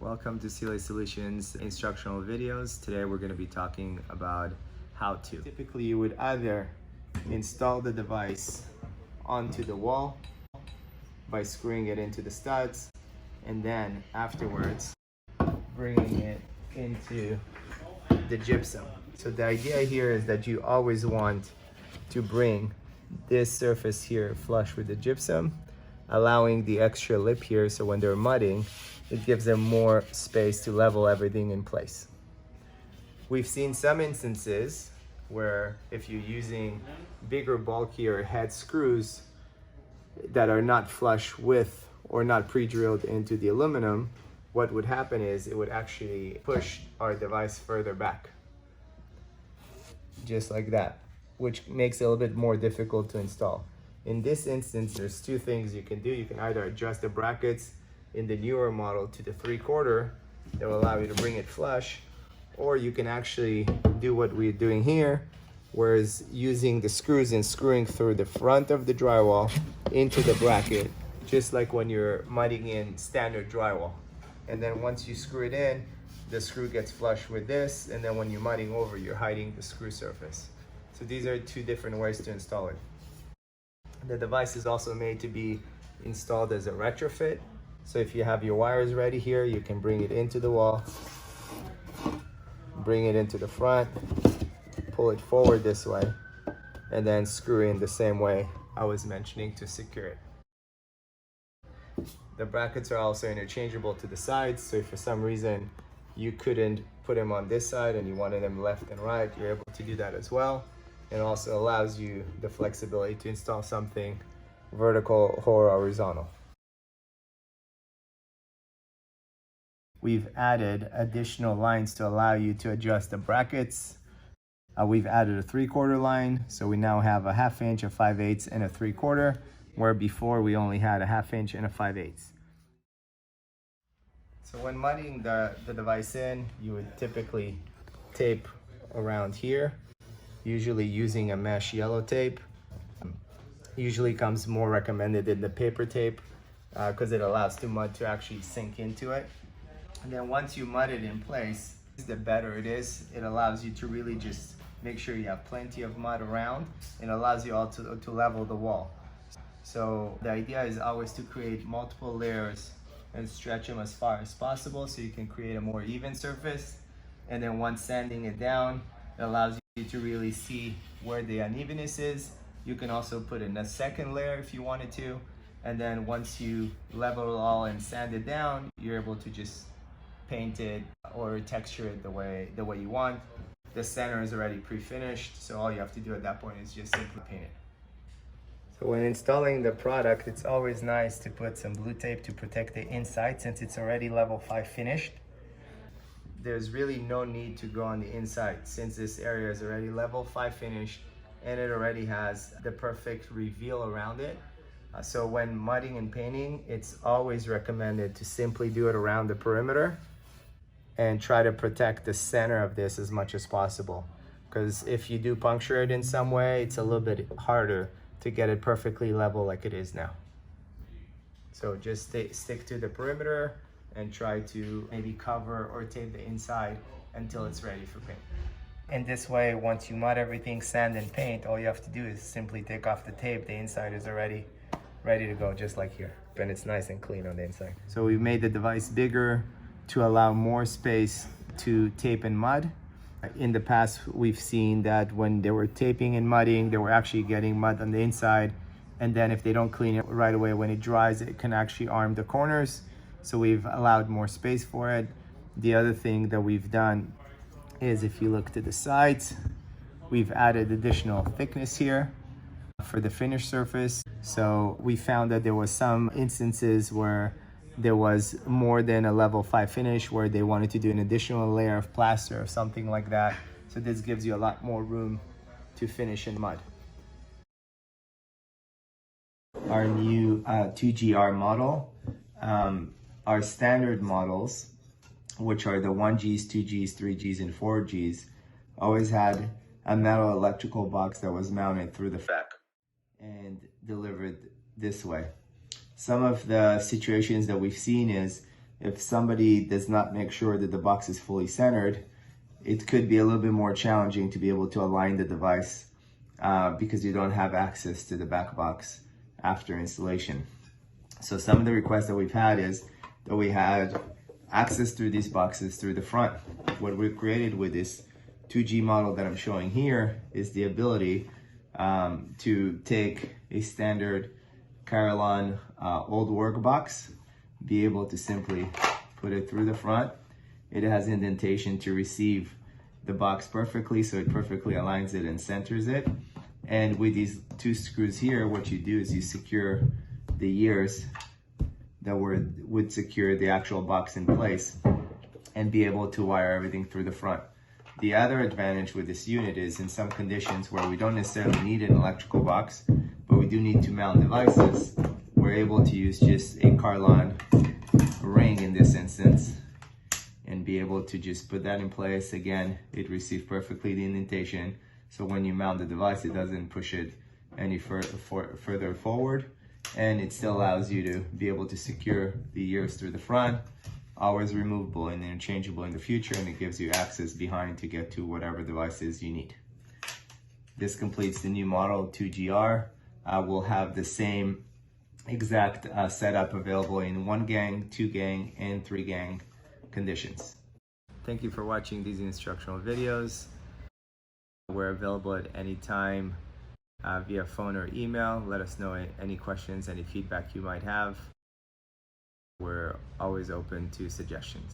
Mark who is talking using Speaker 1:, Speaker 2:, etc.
Speaker 1: Welcome to SeeLess Solutions instructional videos. Today we're going to be talking about how to. Typically you would either install the device onto the wall by screwing it into the studs, and then afterwards bringing it into the gypsum. So the idea here is that you always want to bring this surface here flush with the gypsum, allowing the extra lip here, so when they're mudding, it gives them more space to level everything in place. We've seen some instances where if you're using bigger, bulkier head screws that are not flush with or not pre-drilled into the aluminum, what would happen is it would actually push our device further back, just like that, which makes it a little bit more difficult to install. In this instance, there's two things you can do. You can either adjust the brackets in the newer model to the 3/4 that will allow you to bring it flush, or you can actually do what we're doing here, whereas using the screws and screwing through the front of the drywall into the bracket, just like when you're mudding in standard drywall. And then once you screw it in, the screw gets flush with this, and then when you're mudding over, you're hiding the screw surface. So these are two different ways to install it. The device is also made to be installed as a retrofit. So if you have your wires ready here, you can bring it into the wall, bring it into the front, pull it forward this way, and then screw in the same way I was mentioning to secure it. The brackets are also interchangeable to the sides, so if for some reason you couldn't put them on this side and you wanted them left and right, you're able to do that as well. It also allows you the flexibility to install something vertical or horizontal. We've added additional lines to allow you to adjust the brackets. We've added a 3/4 line, so we now have a 1/2 inch, a 5/8, and a 3/4, where before we only had a 1/2 inch and a 5/8. So when mudding the device in, you would typically tape around here, usually using a mesh yellow tape. Usually comes more recommended in the paper tape because it allows the mud to actually sink into it. And then once you mud it in place, the better it is. It allows you to really just make sure you have plenty of mud around, and allows you also to level the wall. So the idea is always to create multiple layers and stretch them as far as possible so you can create a more even surface. And then once sanding it down, it allows you to really see where the unevenness is. You can also put in a second layer if you wanted to. And then once you level it all and sand it down, you're able to just paint it or texture it the way you want. The center is already pre-finished, so all you have to do at that point is just simply paint it. So when installing the product, it's always nice to put some blue tape to protect the inside since it's already level 5 finished. There's really no need to go on the inside since this area is already level 5 finished and it already has the perfect reveal around it. So when mudding and painting, it's always recommended to simply do it around the perimeter and try to protect the center of this as much as possible. Because if you do puncture it in some way, it's a little bit harder to get it perfectly level like it is now. So just stick to the perimeter and try to maybe cover or tape the inside until it's ready for paint. And this way, once you mud everything, sand and paint, all you have to do is simply take off the tape. The inside is already ready to go, just like here. And it's nice and clean on the inside. So we've made the device bigger to allow more space to tape and mud. In the past, we've seen that when they were taping and mudding, they were actually getting mud on the inside. And then if they don't clean it right away, when it dries, it can actually arm the corners. So we've allowed more space for it. The other thing that we've done is if you look to the sides, we've added additional thickness here for the finished surface. So we found that there was some instances where there was more than a level 5 finish where they wanted to do an additional layer of plaster or something like that. So this gives you a lot more room to finish in mud. Our new 2GR model, our standard models, which are the 1Gs, 2Gs, 3Gs, and 4Gs, always had a metal electrical box that was mounted through the back and delivered this way. Some of the situations that we've seen is if somebody does not make sure that the box is fully centered, it could be a little bit more challenging to be able to align the device because you don't have access to the back box after installation. So some of the requests that we've had is that we had access through these boxes through the front. What we created with this 2G model that I'm showing here is the ability to take a standard Carlon old work box, be able to simply put it through the front. It has indentation to receive the box perfectly, so it perfectly aligns it and centers it. And with these two screws here, what you do is you secure the ears that would secure the actual box in place and be able to wire everything through the front. The other advantage with this unit is in some conditions where we don't necessarily need an electrical box, but we do need to mount devices, we're able to use just a Carlon ring in this instance and be able to just put that in place. Again, it receives perfectly the indentation, so when you mount the device, it doesn't push it any further forward, and it still allows you to be able to secure the ears through the front, always removable and interchangeable in the future, and it gives you access behind to get to whatever devices you need. This completes the new model 2GR. We'll have the same exact setup available in 1 gang, 2 gang, and 3 gang conditions. Thank you for watching these instructional videos. We're available at any time via phone or email. Let us know any questions, any feedback you might have. We're always open to suggestions.